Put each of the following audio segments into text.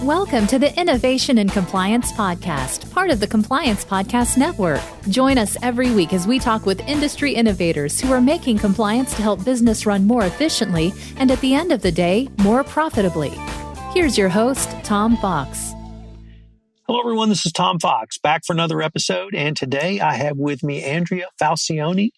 Welcome to the Innovation in Compliance podcast, part of the Compliance Podcast Network. Join us every week as we talk with industry innovators who are making compliance to help business run more efficiently and at the end of the day, more profitably. Here's your host, Tom Fox. Hello, everyone. This is Tom Fox, back for another episode. And today I have with me Andrea Falcione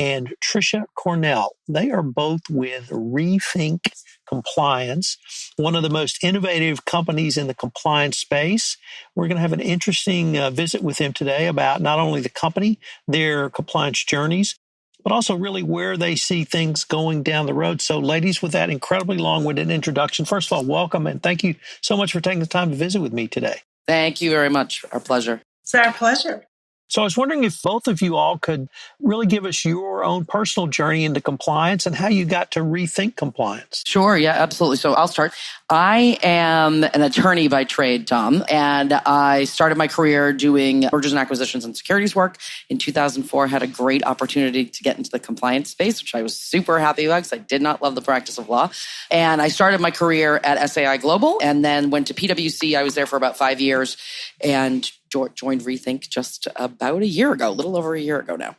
and Tricia Cornell. They are both with Rethink Compliance, one of the most innovative companies in the compliance space. We're going to have an interesting visit with them today about not only the company, their compliance journeys, but also really where they see things going down the road. So ladies, with that incredibly long-winded introduction, first of all, welcome and thank you so much for taking the time to visit with me today. Thank you very much. Our pleasure. It's our pleasure. So I was wondering if both of you all could really give us your own personal journey into compliance and how you got to rethink compliance. Sure. Yeah, absolutely. So I'll start. I am an attorney by trade, Tom, and I started my career doing mergers and acquisitions and securities work. In 2004, had a great opportunity to get into the compliance space, which I was super happy about because I did not love the practice of law. And I started my career at SAI Global and then went to PwC. I was there for about 5 years and joined Rethink just about a year ago, a little over a year ago now.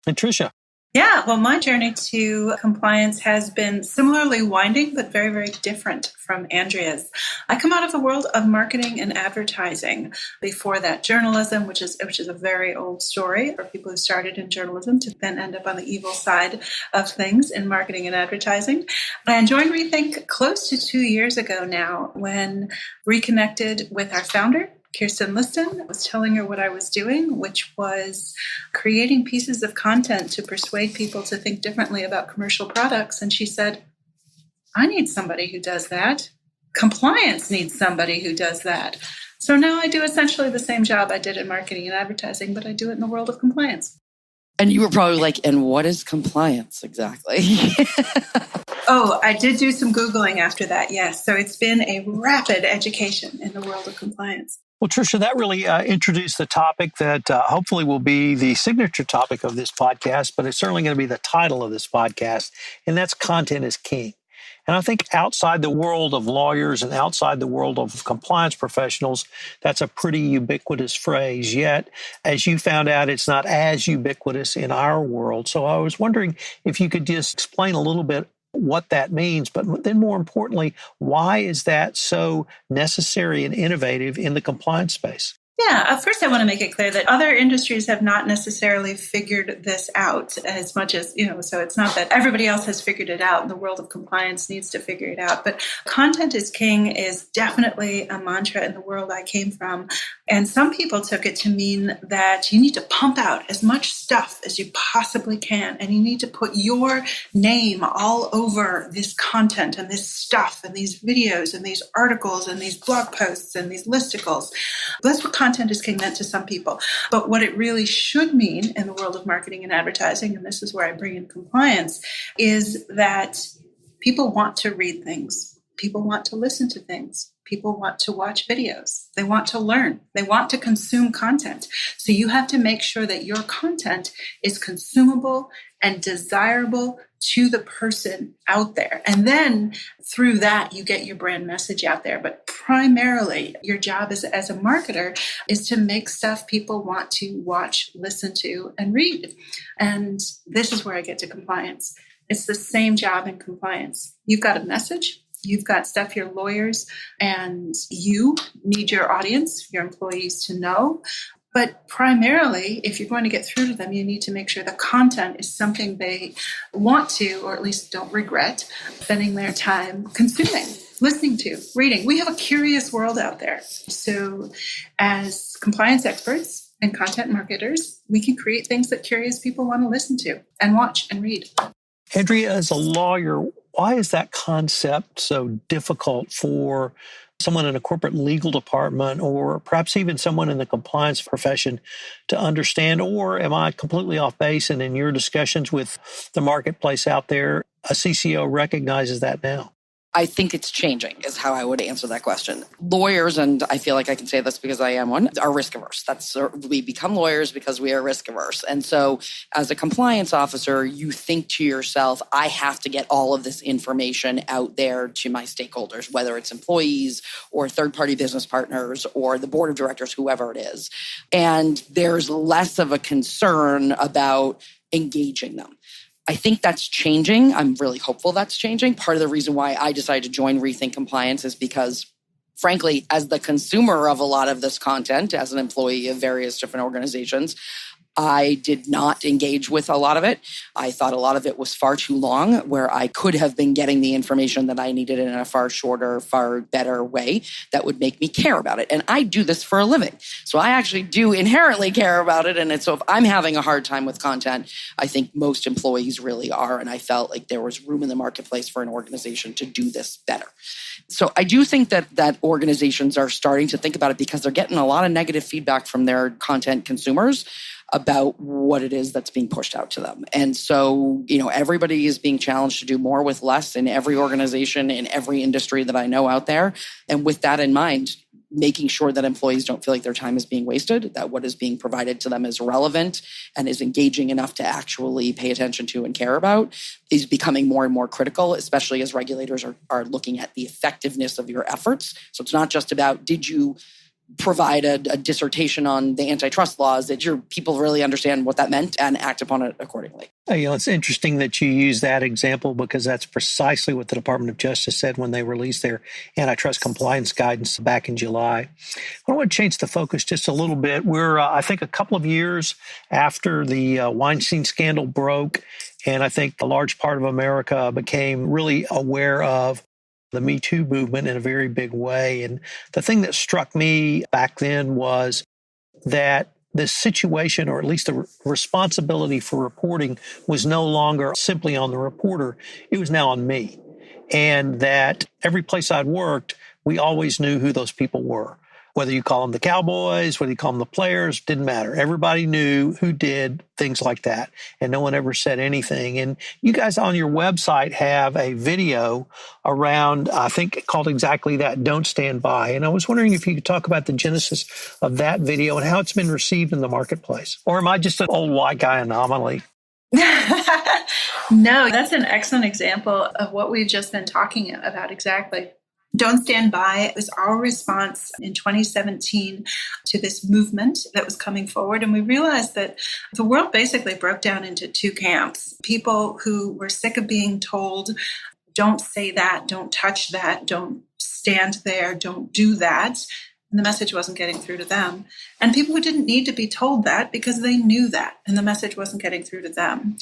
And Tricia? Yeah, well, my journey to compliance has been similarly winding, but very, very different from Andrea's. I come out of the world of marketing and advertising. Before that, journalism, which is a very old story for people who started in journalism to then end up on the evil side of things in marketing and advertising. I joined Rethink close to 2 years ago now when reconnected with our founder, Kirsten Liston. I was telling her what I was doing, which was creating pieces of content to persuade people to think differently about commercial products. And she said, I need somebody who does that. Compliance needs somebody who does that. So now I do essentially the same job I did in marketing and advertising, but I do it in the world of compliance. And you were probably like, and what is compliance exactly? Oh, I did do some Googling after that, yes. So it's been a rapid education in the world of compliance. Well, Tricia, that really introduced the topic that hopefully will be the signature topic of this podcast, but it's certainly going to be the title of this podcast, and that's content is king. And I think outside the world of lawyers and outside the world of compliance professionals, that's a pretty ubiquitous phrase. Yet, as you found out, it's not as ubiquitous in our world. So I was wondering if you could just explain a little bit what that means, but then more importantly, why is that so necessary and innovative in the compliance space? Yeah, first I want to make it clear that other industries have not necessarily figured this out as much as, so it's not that everybody else has figured it out and the world of compliance needs to figure it out. But content is king is definitely a mantra in the world I came from. And some people took it to mean that you need to pump out as much stuff as you possibly can. And you need to put your name all over this content and this stuff and these videos and these articles and these blog posts and these listicles. That's what content is king meant to some people. But what it really should mean in the world of marketing and advertising, and this is where I bring in compliance, is that people want to read things. People want to listen to things. People want to watch videos. They want to learn. They want to consume content. So you have to make sure that your content is consumable and desirable to the person out there. And then through that, you get your brand message out there. But primarily, your job as a marketer is to make stuff people want to watch, listen to, and read. And this is where I get to compliance. It's the same job in compliance. You've got a message. You've got stuff your lawyers and you need your audience, your employees to know. But primarily, if you're going to get through to them, you need to make sure the content is something they want to, or at least don't regret, spending their time consuming, listening to, reading. We have a curious world out there. So as compliance experts and content marketers, we can create things that curious people want to listen to and watch and read. Andrea, as a lawyer, why is that concept so difficult for someone in a corporate legal department or perhaps even someone in the compliance profession to understand? Or am I completely off base and in your discussions with the marketplace out there, a CCO recognizes that now? I think it's changing is how I would answer that question. Lawyers, and I feel like I can say this because I am one, are risk averse. We become lawyers because we are risk averse. And so as a compliance officer, you think to yourself, I have to get all of this information out there to my stakeholders, whether it's employees or third-party business partners or the board of directors, whoever it is. And there's less of a concern about engaging them. I think that's changing. I'm really hopeful that's changing. Part of the reason why I decided to join Rethink Compliance is because, frankly, as the consumer of a lot of this content, as an employee of various different organizations, I did not engage with a lot of it. I thought a lot of it was far too long, where I could have been getting the information that I needed in a far shorter, far better way that would make me care about it. And I do this for a living. So I actually do inherently care about it. And so if I'm having a hard time with content, I think most employees really are. And I felt like there was room in the marketplace for an organization to do this better. So I do think that organizations are starting to think about it because they're getting a lot of negative feedback from their content consumers about what it is that's being pushed out to them. And so, everybody is being challenged to do more with less in every organization, in every industry that I know out there. And with that in mind, making sure that employees don't feel like their time is being wasted, that what is being provided to them is relevant and is engaging enough to actually pay attention to and care about is becoming more and more critical, especially as regulators are looking at the effectiveness of your efforts. So it's not just about, did you provide a dissertation on the antitrust laws, that your people really understand what that meant and act upon it accordingly. It's interesting that you use that example because that's precisely what the Department of Justice said when they released their antitrust compliance guidance back in July. I want to change the focus just a little bit. We're, I think, a couple of years after the Weinstein scandal broke, and I think a large part of America became really aware of the Me Too movement in a very big way. And the thing that struck me back then was that this situation, or at least the responsibility for reporting, was no longer simply on the reporter. It was now on me. And that every place I'd worked, we always knew who those people were. Whether you call them the Cowboys, whether you call them the players, didn't matter. Everybody knew who did things like that, and no one ever said anything. And you guys on your website have a video around, I think, called exactly that, Don't Stand By. And I was wondering if you could talk about the genesis of that video and how it's been received in the marketplace. Or am I just an old white guy anomaly? No, that's an excellent example of what we've just been talking about exactly. Don't Stand By was our response in 2017 to this movement that was coming forward. And we realized that the world basically broke down into two camps. People who were sick of being told, don't say that, don't touch that, don't stand there, don't do that. And the message wasn't getting through to them. And people who didn't need to be told that because they knew that, and the message wasn't getting through to them.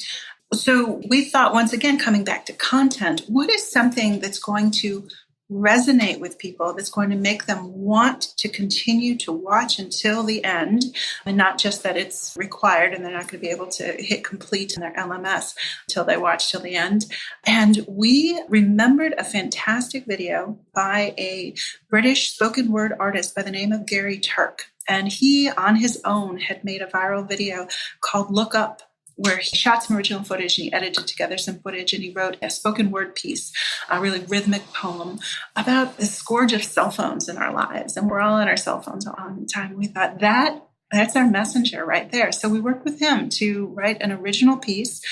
So we thought, once again, coming back to content, what is something that's going to resonate with people, that's going to make them want to continue to watch until the end, and not just that it's required and they're not going to be able to hit complete in their LMS until they watch till the end. And we remembered a fantastic video by a British spoken word artist by the name of Gary Turk. And he, on his own, had made a viral video called Look Up, where he shot some original footage and he edited together some footage and he wrote a spoken word piece, a really rhythmic poem about the scourge of cell phones in our lives. And we're all on our cell phones all the time. We thought that's our messenger right there. So we worked with him to write an original piece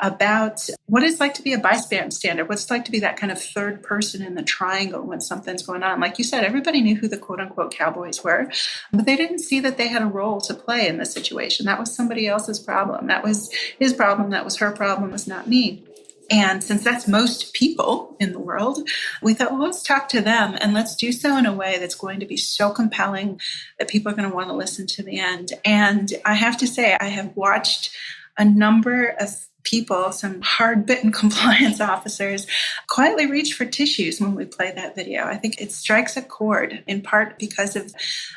about what it's like to be a bystander, what it's like to be that kind of third person in the triangle when something's going on. Like you said, everybody knew who the quote unquote Cowboys were, but they didn't see that they had a role to play in the situation. That was somebody else's problem. That was his problem. That was her problem. It was not me. And since that's most people in the world, we thought, well, let's talk to them and let's do so in a way that's going to be so compelling that people are going to want to listen to the end. And I have to say, I have watched a number of people, some hard-bitten compliance officers, quietly reach for tissues when we play that video. I think it strikes a chord, in part because of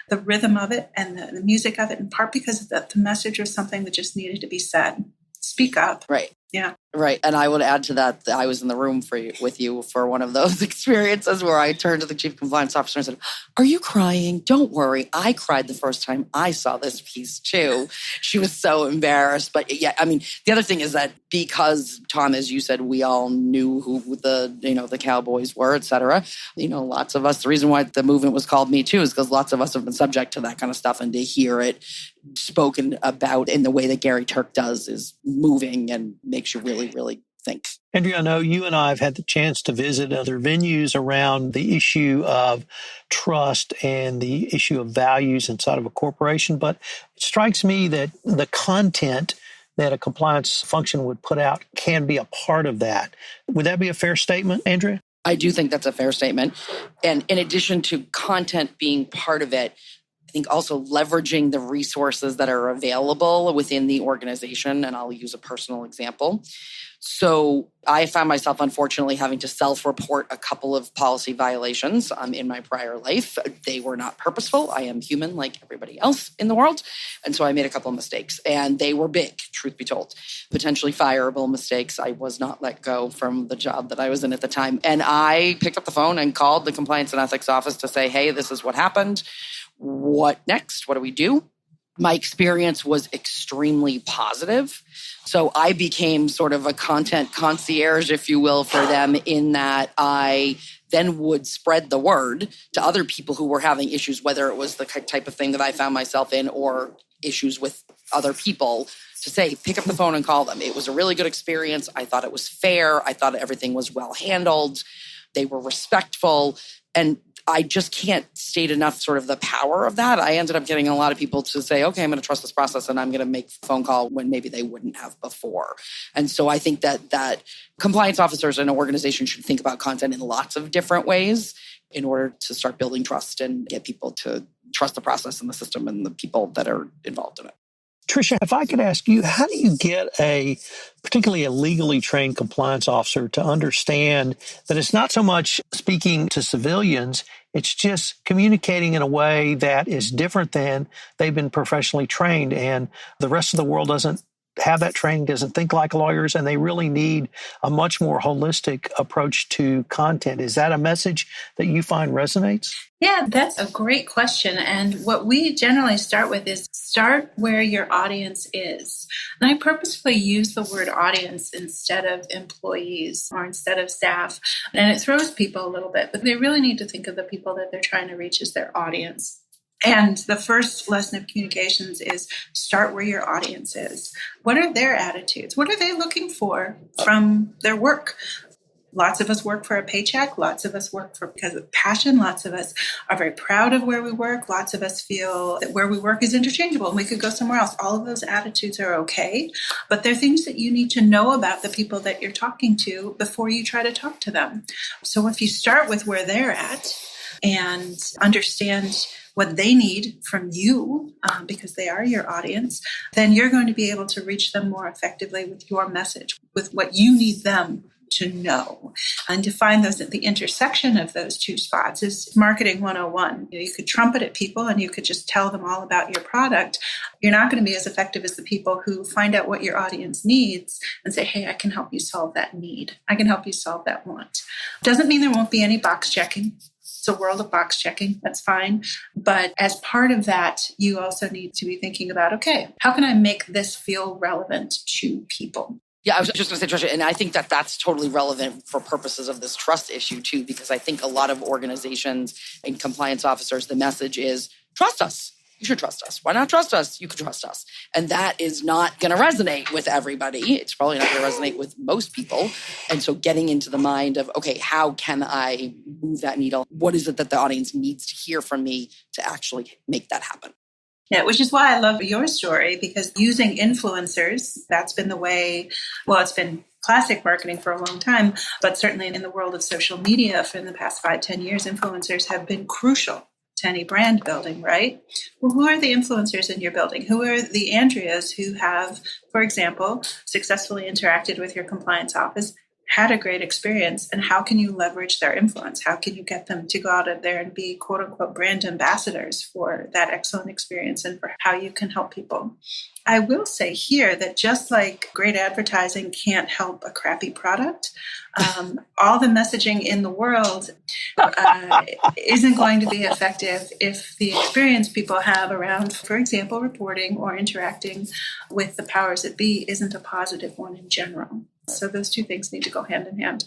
the rhythm of it and the music of it, in part because the message was something that just needed to be said. Speak up. Right. Yeah. Right. And I would add to that I was in the room with you for one of those experiences where I turned to the chief compliance officer and said, "Are you crying? Don't worry. I cried the first time I saw this piece too." She was so embarrassed. But yeah, I mean, the other thing is that because, Tom, as you said, we all knew who the cowboys were, et cetera. Lots of us, the reason why the movement was called Me Too is because lots of us have been subject to that kind of stuff, and to hear it spoken about in the way that Gary Turk does is moving and makes you really, really think. Andrea, I know you and I have had the chance to visit other venues around the issue of trust and the issue of values inside of a corporation, but it strikes me that the content that a compliance function would put out can be a part of that. Would that be a fair statement, Andrea? I do think that's a fair statement. And in addition to content being part of it, I think also leveraging the resources that are available within the organization. And I'll use a personal example. So I found myself, unfortunately, having to self-report a couple of policy violations in my prior life. They were not purposeful. I am human like everybody else in the world. And so I made a couple of mistakes. And they were big, truth be told. Potentially fireable mistakes. I was not let go from the job that I was in at the time. And I picked up the phone and called the Compliance and Ethics Office to say, "Hey, this is what happened. What next? What do we do?" My experience was extremely positive. So I became sort of a content concierge, if you will, for them, in that I then would spread the word to other people who were having issues, whether it was the type of thing that I found myself in or issues with other people, to say, pick up the phone and call them. It was a really good experience. I thought it was fair. I thought everything was well handled. They were respectful. And I just can't state enough sort of the power of that. I ended up getting a lot of people to say, okay, I'm going to trust this process and I'm going to make a phone call when maybe they wouldn't have before. And so I think that compliance officers in an organization should think about content in lots of different ways in order to start building trust and get people to trust the process and the system and the people that are involved in it. Tricia, if I could ask you, how do you get particularly a legally trained compliance officer to understand that it's not so much speaking to civilians, it's just communicating in a way that is different than they've been professionally trained, and the rest of the world doesn't have that training, doesn't think like lawyers, and they really need a much more holistic approach to content. Is that a message that you find resonates? Yeah, that's a great question. And what we generally start with is start where your audience is. And I purposefully use the word audience instead of employees or instead of staff. And it throws people a little bit, but they really need to think of the people that they're trying to reach as their audience. And the first lesson of communications is start where your audience is. What are their attitudes? What are they looking for from their work? Lots of us work for a paycheck. Lots of us work because of passion. Lots of us are very proud of where we work. Lots of us feel that where we work is interchangeable and we could go somewhere else. All of those attitudes are okay, but they're things that you need to know about the people that you're talking to before you try to talk to them. So if you start with where they're at and understand what they need from you, because they are your audience, then you're going to be able to reach them more effectively with your message, with what you need them to know. And to find those at the intersection of those two spots is marketing 101. You could trumpet at people and you could just tell them all about your product. You're not going to be as effective as the people who find out what your audience needs and say, hey, I can help you solve that need. I can help you solve that want. Doesn't mean there won't be any box checking. It's a world of box checking. That's fine. But as part of that, you also need to be thinking about, okay, how can I make this feel relevant to people? Yeah, I was just going to say, Tricia, and I think that that's totally relevant for purposes of this trust issue too, because I think a lot of organizations and compliance officers, the message is, trust us. You should trust us. Why not trust us? You can trust us. And that is not going to resonate with everybody. It's probably not going to resonate with most people. And so getting into the mind of, okay, how can I move that needle? What is it that the audience needs to hear from me to actually make that happen? Yeah, which is why I love your story, because using influencers, that's been the way, well, it's been classic marketing for a long time, but certainly in the world of social media for the past 5-10 years, influencers have been crucial to any brand building, right? Well, who are the influencers in your building? Who are the Andreas who have, for example, successfully interacted with your compliance office had a great experience, and how can you leverage their influence? How can you get them to go out of there and be quote unquote brand ambassadors for that excellent experience and for how you can help people? I will say here that just like great advertising can't help a crappy product, all the messaging in the world isn't going to be effective if the experience people have around, for example, reporting or interacting with the powers that be isn't a positive one in general. So those two things need to go hand in hand.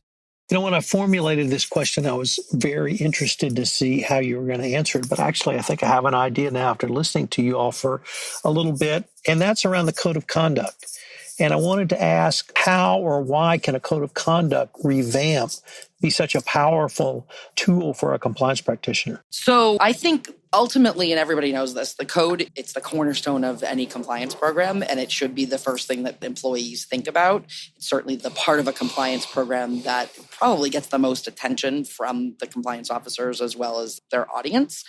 When I formulated this question, I was very interested to see how you were going to answer it. But actually, I think I have an idea now after listening to you all for a little bit, and that's around the code of conduct. And I wanted to ask how or why can a code of conduct revamp be such a powerful tool for a compliance practitioner? So I think ultimately, and everybody knows this, the code, it's the cornerstone of any compliance program, and it should be the first thing that employees think about. It's certainly the part of a compliance program that probably gets the most attention from the compliance officers as well as their audience.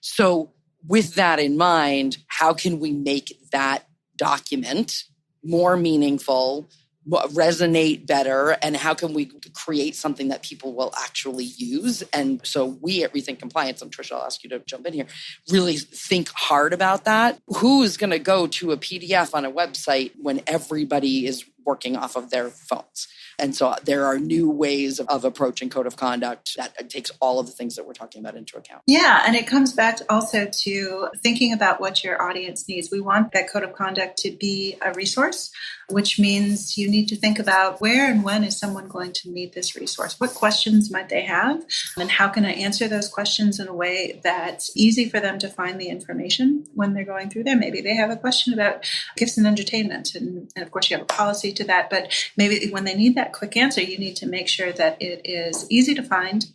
So with that in mind, how can we make that document more meaningful, resonate better, and how can we create something that people will actually use? And so we at Rethink Compliance, and Tricia, I'll ask you to jump in here, really think hard about that. Who is going to go to a PDF on a website when everybody is working off of their phones? And so there are new ways of approaching code of conduct that takes all of the things that we're talking about into account. Yeah, and it comes back also to thinking about what your audience needs. We want that code of conduct to be a resource, which means you need to think about where and when is someone going to need this resource? What questions might they have? And how can I answer those questions in a way that's easy for them to find the information when they're going through there? Maybe they have a question about gifts and entertainment, and of course you have a policy to that, but maybe when they need that quick answer, you need to make sure that it is easy to find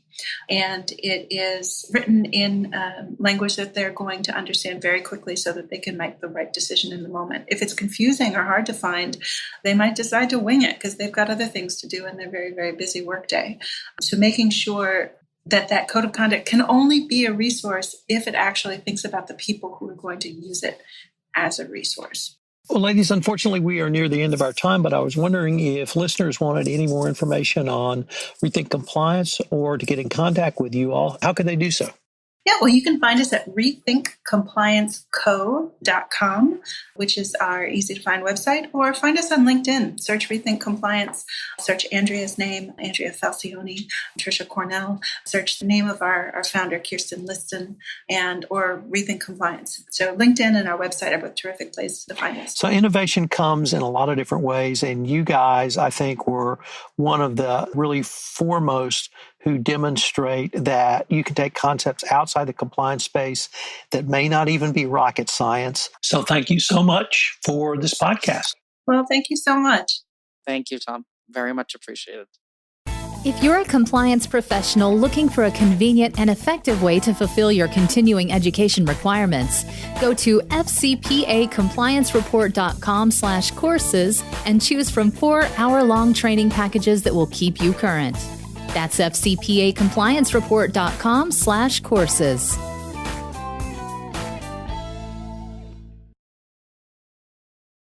and it is written in language that they're going to understand very quickly so that they can make the right decision in the moment. If it's confusing or hard to find, they might decide to wing it because they've got other things to do in their very, very busy workday. So making sure that that code of conduct can only be a resource if it actually thinks about the people who are going to use it as a resource. Well, ladies, unfortunately, we are near the end of our time, but I was wondering if listeners wanted any more information on Rethink Compliance or to get in contact with you all, how could they do so? Yeah, well, you can find us at rethinkcomplianceco.com, which is our easy-to-find website, or find us on LinkedIn. Search Rethink Compliance, search Andrea's name, Andrea Falcione, Tricia Cornell, search the name of our founder, Kirsten Liston, or Rethink Compliance. So LinkedIn and our website are both terrific places to find us. So innovation comes in a lot of different ways, and you guys, I think, were one of the really foremost who demonstrate that you can take concepts outside the compliance space that may not even be rocket science. So thank you so much for this podcast. Well, thank you so much. Thank you, Tom. Very much appreciated. If you're a compliance professional looking for a convenient and effective way to fulfill your continuing education requirements, go to fcpacompliancereport.com/courses and choose from 4 hour-long training packages that will keep you current. That's fcpacompliancereport.com/courses.